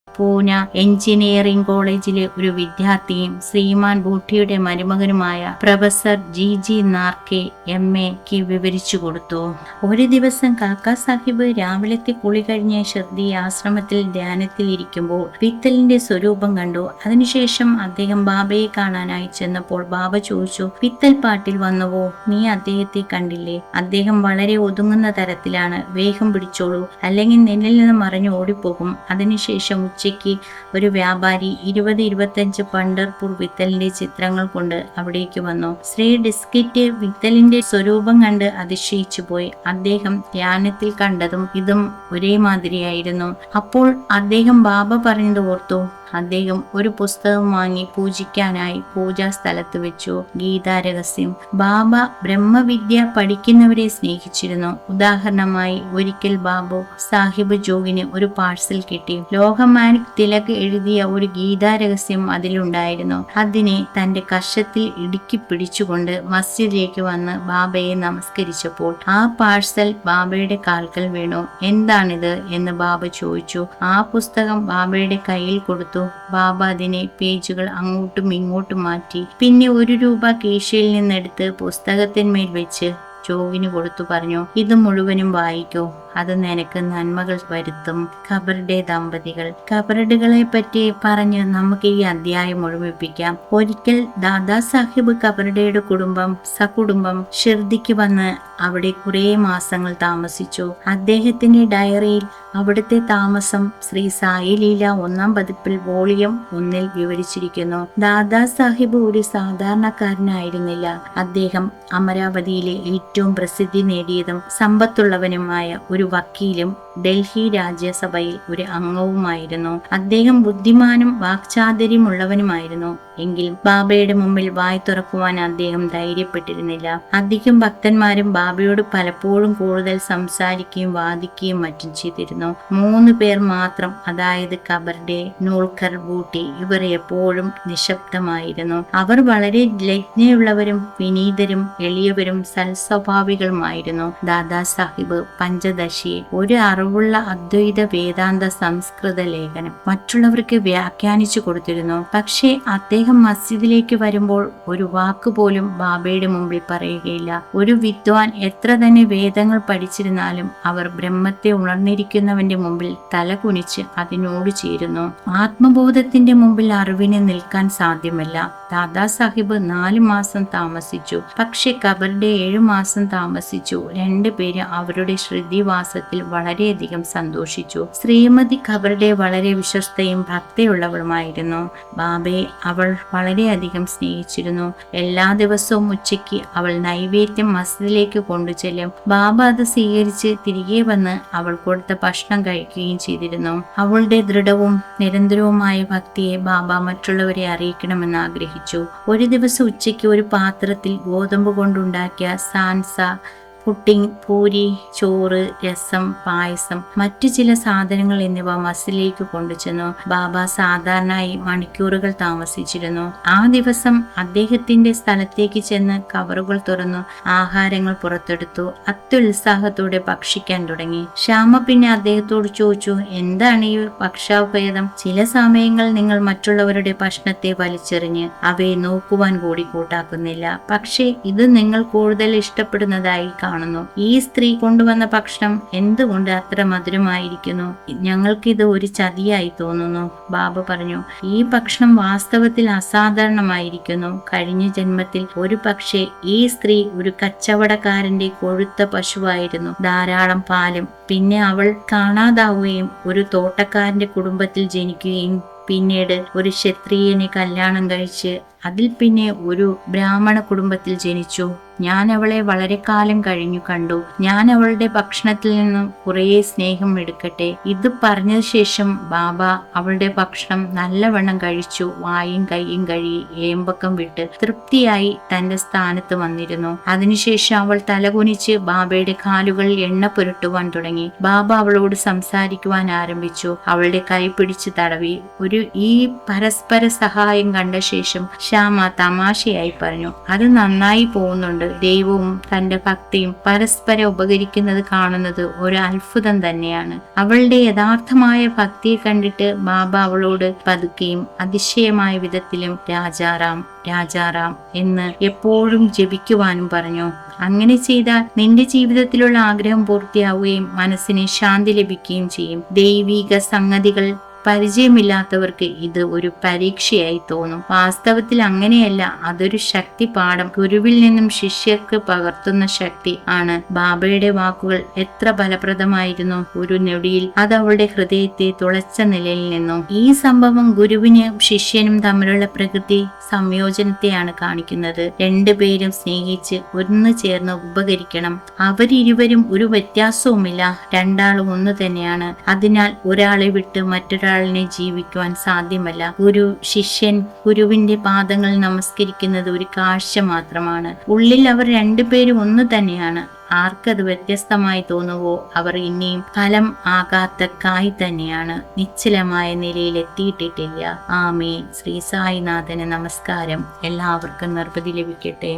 Pune engineering കോളേജിലെ ഒരു വിദ്യാർത്ഥിയും ശ്രീമാൻ ബൂട്ടിയുടെ മരുമകനുമായ പ്രൊഫസർ ജി നാർക്കെ MA വിവരിച്ചു കൊടുത്തു. ഒരു ദിവസം കാക്കാ സാഹിബ് രാവിലത്തെ കുളി കഴിഞ്ഞ് ശ്രദ്ധി ആശ്രമത്തിൽ ധ്യാനത്തിൽ ഇരിക്കുമ്പോൾ വിത്തലിന്റെ സ്വരൂപം കണ്ടു. അതിനുശേഷം അദ്ദേഹം ബാബയെ കാണാനായി ചെന്നപ്പോൾ ബാബ ചോദിച്ചു, വിത്തൽ പാട്ടിൽ വന്നുവോ? നീ അദ്ദേഹത്തെ കണ്ടില്ലേ? അദ്ദേഹം വളരെ ഒതുങ്ങുന്ന തരത്തിലാണ്. വേഗം പിടിച്ചോളൂ, അല്ലെങ്കിൽ നിന്നിൽ നിന്ന് മറിഞ്ഞു ഓടിപ്പോകും. അതിനുശേഷം ഉച്ചയ്ക്ക് ഒരു വ്യാപാരി 20-25 പണ്ഡർപൂർ വിത്തലിന്റെ ചിത്രങ്ങൾ കൊണ്ട് അവിടേക്ക് വന്നു. ശ്രീ ഡിസ്കിറ്റ് വിത്തലിന്റെ സ്വരൂപം കണ്ട് അതിശയിച്ചു പോയി. അദ്ദേഹം ധ്യാനത്തിൽ കണ്ടതും ഇതും ഒരേ മാതിരിയായിരുന്നു. അപ്പോൾ അദ്ദേഹം ബാബ പറഞ്ഞത് ഓർത്തു. അദ്ദേഹം ഒരു പുസ്തകം വാങ്ങി പൂജിക്കാനായി പൂജാ സ്ഥലത്ത് വെച്ചു. ഗീതാരഹസ്യം. ബാബ ബ്രഹ്മവിദ്യ പഠിക്കുന്നവരെ സ്നേഹിച്ചിരുന്നു. ഉദാഹരണമായി ഒരിക്കൽ ബാബു സാഹിബ് ജോഗിന് ഒരു പാഴ്സൽ കിട്ടി. ലോകമാനിക് തിലക് എഴുതിയ ഒരു ഗീതാരഹസ്യം അതിലുണ്ടായിരുന്നു. അതിനെ തന്റെ കഷത്തിൽ ഇടുക്കി പിടിച്ചുകൊണ്ട് മസ്ജിദിലേക്ക് വന്ന് ബാബയെ നമസ്കരിച്ചപ്പോൾ ആ പാഴ്സൽ ബാബയുടെ കാൽക്കൽ വീണു. എന്താണിത് എന്ന് ബാബ ചോദിച്ചു. ആ പുസ്തകം ബാബയുടെ കയ്യിൽ കൊടുത്തു. ബാബ അതിനെ പേജുകൾ അങ്ങോട്ടും ഇങ്ങോട്ടും മാറ്റി. പിന്നെ 1 രൂപ കീശയിൽ നിന്നെടുത്ത് പുസ്തകത്തിന്മേൽ വെച്ച് ജോഗിന് കൊടുത്തു പറഞ്ഞു, ഇത് മുഴുവനും വായിക്കോ, അത് നിനക്ക് നന്മകൾ വരുത്തും. ഖബറുടെ ദമ്പതികൾ. ഖബറുകളെ പറ്റി പറഞ്ഞ് നമുക്ക് ഈ അധ്യായം മുഴുമിപ്പിക്കാം. ഒരിക്കൽ ദാദാ സാഹിബ് ഖബറുടെ കുടുംബം സകുടുംബം ഷിർദിക്ക് വന്ന് അവിടെ കുറെ മാസങ്ങൾ താമസിച്ചു. അദ്ദേഹത്തിന്റെ ഡയറിയിൽ അവിടുത്തെ താമസം ശ്രീ സായി ലീല 1-ാം പതിപ്പിൽ വോളിയം 1-ൽ വിവരിച്ചിരിക്കുന്നു. ദാദാ സാഹിബ് ഒരു സാധാരണക്കാരനായിരുന്നില്ല. അദ്ദേഹം അമരാവതിയിലെ ഏറ്റവും പ്രസിദ്ധി നേടിയതും സമ്പത്തുള്ളവനുമായ ഒരു വക്കീലും ഡൽഹി രാജ്യസഭയിൽ ഒരു അംഗവുമായിരുന്നു. അദ്ദേഹം ബുദ്ധിമാനും വാക്ചാതുര്യമുള്ളവനുമായിരുന്നു. എങ്കിലും ബാബയുടെ മുമ്പിൽ വായ് തുറക്കുവാൻ അദ്ദേഹം ധൈര്യപ്പെട്ടിരുന്നില്ല. അധികം ഭക്തന്മാരും ബാബയോട് പലപ്പോഴും കൂടുതൽ സംസാരിക്കുകയും വാദിക്കുകയും മറ്റും ചെയ്തിരുന്നു. 3 പേർ മാത്രം, അതായത് ഖബർഡെ, നൂൽക്കർ, ബൂട്ടി, ഇവർ എപ്പോഴും നിശബ്ദമായിരുന്നു. അവർ വളരെ ലജ്ഞയുള്ളവരും വിനീതരും എളിയവരും സൽസ്വഭാവികളുമായിരുന്നു. ദാദാ സാഹിബ് പഞ്ചദശി, ഒരു അറിവുള്ള അദ്വൈത വേദാന്ത സംസ്കൃത ലേഖനം മറ്റുള്ളവർക്ക് വ്യാഖ്യാനിച്ചു കൊടുത്തിരുന്നു. പക്ഷേ അദ്ദേഹം മസ്ജിദിലേക്ക് വരുമ്പോൾ ഒരു വാക്കുപോലും ബാബയുടെ മുമ്പിൽ പറയുകയില്ല. ഒരു വിദ്വാൻ എത്ര തന്നെ വേദങ്ങൾ പഠിച്ചിരുന്നാലും അവർ ബ്രഹ്മത്തെ ഉണർന്നിരിക്കുന്നവന്റെ മുമ്പിൽ തല കുനിച്ച് അതിനോട് ചേരുന്നു. ആത്മബോധത്തിന്റെ മുമ്പിൽ അറിവിന് നിൽക്കാൻ സാധ്യമല്ല. ദാദാ സാഹിബ് 4 മാസം താമസിച്ചു. പക്ഷെ ഖബർഡെ 7 മാസം താമസിച്ചു. 2 പേര് അവരുടെ ശ്രുതിവാസത്തിൽ വളരെയധികം സന്തോഷിച്ചു. ശ്രീമതി ഖബർഡെ വളരെ വിശ്വസ്തയും ഭക്തിയുള്ളവളുമായിരുന്നു. ബാബയെ അവൾ വളരെയധികം സ്നേഹിച്ചിരുന്നു. എല്ലാ ദിവസവും ഉച്ചയ്ക്ക് അവൾ നൈവേദ്യം മസ്ജിദിലേക്ക് കൊണ്ടുചെല്ലും. ബാബ അത് സ്വീകരിച്ച് തിരികെ വന്ന് അവൾ കൊടുത്ത ഭക്ഷണം കഴിക്കുകയും ചെയ്തിരുന്നു. അവളുടെ ദൃഢവും നിരന്തരവുമായ ഭക്തിയെ ബാബ മറ്റുള്ളവരെ അറിയിക്കണമെന്ന് ആഗ്രഹിച്ചു. ഒരു ദിവസം ഉച്ചയ്ക്ക് ഒരു പാത്രത്തിൽ ഗോതമ്പ് കൊണ്ടുണ്ടാക്കിയ സാൻസ, പുഡിംഗ്, പൂരി, ചോറ്, രസം, പായസം, മറ്റു ചില സാധനങ്ങൾ എന്നിവ മസ്ജിദിലേക്ക് കൊണ്ടുചെന്നു. ബാബ സാധാരണയായി മണിക്കൂറുകൾ താമസിച്ചിരുന്നു. ആ ദിവസം അദ്ദേഹത്തിന്റെ സ്ഥലത്തേക്ക് ചെന്ന് കവറുകൾ തുറന്നു ആഹാരങ്ങൾ പുറത്തെടുത്തു. അത്യുത്സാഹത്തോടെ ഭക്ഷിക്കാൻ തുടങ്ങി. ശ്യാമ പിന്നെ അദ്ദേഹത്തോട് ചോദിച്ചു, എന്താണ് ഈ ഭക്ഷാഭേദം? ചില സമയങ്ങൾ നിങ്ങൾ മറ്റുള്ളവരുടെ ഭക്ഷണത്തെ വലിച്ചെറിഞ്ഞ് അവയെ നോക്കുവാൻ കൂടി കൂട്ടാക്കുന്നില്ല. പക്ഷേ ഇത് നിങ്ങൾ കൂടുതൽ ഇഷ്ടപ്പെടുന്നതായി കാണുന്നു. ഈ സ്ത്രീ കൊണ്ടുവന്ന ഭക്ഷണം എന്തുകൊണ്ട് അത്ര മധുരമായിരിക്കുന്നു? ഞങ്ങൾക്കിത് ഒരു ചതിയായി തോന്നുന്നു. ബാബ പറഞ്ഞു, ഈ ഭക്ഷണം വാസ്തവത്തിൽ അസാധാരണമായിരിക്കുന്നു. കഴിഞ്ഞ ജന്മത്തിൽ ഒരു പക്ഷേ ഈ സ്ത്രീ ഒരു കച്ചവടക്കാരന്റെ കൊഴുത്ത പശുവായിരുന്നു. ധാരാളം പാലും. പിന്നെ അവൾ കാണാതാവുകയും ഒരു തോട്ടക്കാരന്റെ കുടുംബത്തിൽ ജനിക്കുകയും പിന്നീട് ഒരു ക്ഷത്രിയനെ കല്യാണം കഴിച്ച് അതിൽ പിന്നെ ഒരു ബ്രാഹ്മണ കുടുംബത്തിൽ ജനിച്ചു. ഞാൻ അവളെ വളരെ കാലം കഴിഞ്ഞു കണ്ടു. ഞാൻ അവളുടെ ഭക്ഷണത്തിൽ നിന്നും കുറേ സ്നേഹം എടുക്കട്ടെ. ഇത് പറഞ്ഞ ശേഷം ബാബ അവളുടെ ഭക്ഷണം നല്ലവണ്ണം കഴിച്ചു. വായും കൈയും കഴുകി ഏമ്പക്കം വിട്ട് തൃപ്തിയായി തന്റെ സ്ഥാനത്ത് വന്നിരുന്നു. അതിനുശേഷം അവൾ തലകുനിച്ച് ബാബയുടെ കാലുകളിൽ എണ്ണ പുരട്ടുവാൻ തുടങ്ങി. ബാബ അവളോട് സംസാരിക്കുവാൻ ആരംഭിച്ചു. അവളുടെ കൈ പിടിച്ച് തടവി. ഈ പരസ്പര സഹായം കണ്ട ശേഷം ശ്യാമ തമാശയായി പറഞ്ഞു, അത് നന്നായി പോകുന്നുണ്ട്. ദൈവവും തന്റെ ഭക്തിയും പരസ്പരം ഉപകരിക്കുന്നത് കാണുന്നത് ഒരു അത്ഭുതം തന്നെയാണ്. അവളുടെ യഥാർത്ഥമായ ഭക്തിയെ കണ്ടിട്ട് ബാബ അവളോട് പതുക്കെയും അതിശയമായ വിധത്തിലും രാജാറാം രാജാറാം എന്ന് എപ്പോഴും ജപിക്കുവാനും പറഞ്ഞു. അങ്ങനെ ചെയ്താൽ നിന്റെ ജീവിതത്തിലുള്ള ആഗ്രഹം പൂർത്തിയാവുകയും മനസ്സിന് ശാന്തി ലഭിക്കുകയും ചെയ്യും. ദൈവിക സംഗതികൾ പരിചയമില്ലാത്തവർക്ക് ഇത് ഒരു പരീക്ഷയായി തോന്നും. വാസ്തവത്തിൽ അങ്ങനെയല്ല, അതൊരു ശക്തി പാഠം. ഗുരുവിൽ നിന്നും ശിഷ്യർക്ക് പകർത്തുന്ന ശക്തി ആണ്. ബാബയുടെ വാക്കുകൾ എത്ര ഫലപ്രദമായിരുന്നു. ഒരു ഞൊടിയിൽ അത് അവളുടെ ഹൃദയത്തെ തുളച്ച നിലയിൽ നിന്നു. ഈ സംഭവം ഗുരുവിനും ശിഷ്യനും തമ്മിലുള്ള പ്രകൃതി സംയോജനത്തെയാണ് കാണിക്കുന്നത്. രണ്ടുപേരും സ്നേഹിച്ച് ഒന്ന് ചേർന്ന് ഉപകരിക്കണം. അവരിരുവരും ഒരു വ്യത്യാസവുമില്ല, രണ്ടാളും ഒന്ന് തന്നെയാണ്. അതിനാൽ ഒരാളെ വിട്ട് മറ്റൊരാളിനെ ജീവിക്കുവാൻ സാധ്യമല്ല. ശിഷ്യൻ ഗുരുവിന്റെ പാദങ്ങൾ നമസ്കരിക്കുന്നത് ഒരു കാഴ്ച മാത്രമാണ്. ഉള്ളിൽ അവർ രണ്ടുപേരും ഒന്ന് തന്നെയാണ്. ആർക്കത് വ്യത്യസ്തമായി തോന്നുവോ അവർ ഇനിയും ഫലം ആകാത്ത കായ് തന്നെയാണ്. നിശ്ചലമായ നിലയിൽ എത്തിയിട്ടില്ല. ആമേൻ. ശ്രീ സായിനാഥന് നമസ്കാരം. എല്ലാവർക്കും നിർവൃതി ലഭിക്കട്ടെ.